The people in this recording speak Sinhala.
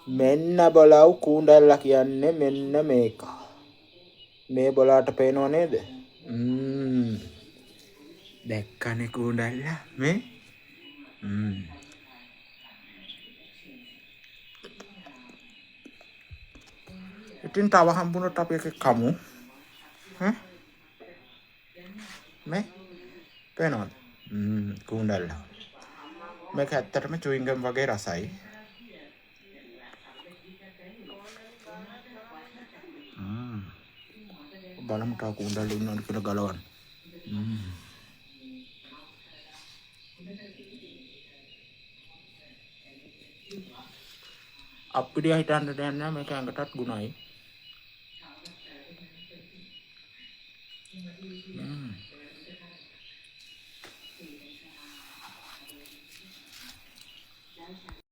මෙන්න බලව් කූඩල්ලා කියන්නේ මෙන්න මේක. මේ බලාට පේනව නේද? දැක්කනේ කූඩල්ලා මේ? ඉතින් තව හම්බුනොත් අපි එක කමු. මේ පේනවද? කූඩල්ලා. මේක ඇත්තටම චුයින්ගම් වගේ රසයි. බලමු තා කූඩල්ලා ඉන්නවද කියලා ගලවන්න. අප්පිරියා හිතන්න දෙයක් නෑ මේක ඇඟටත් ගුණයි.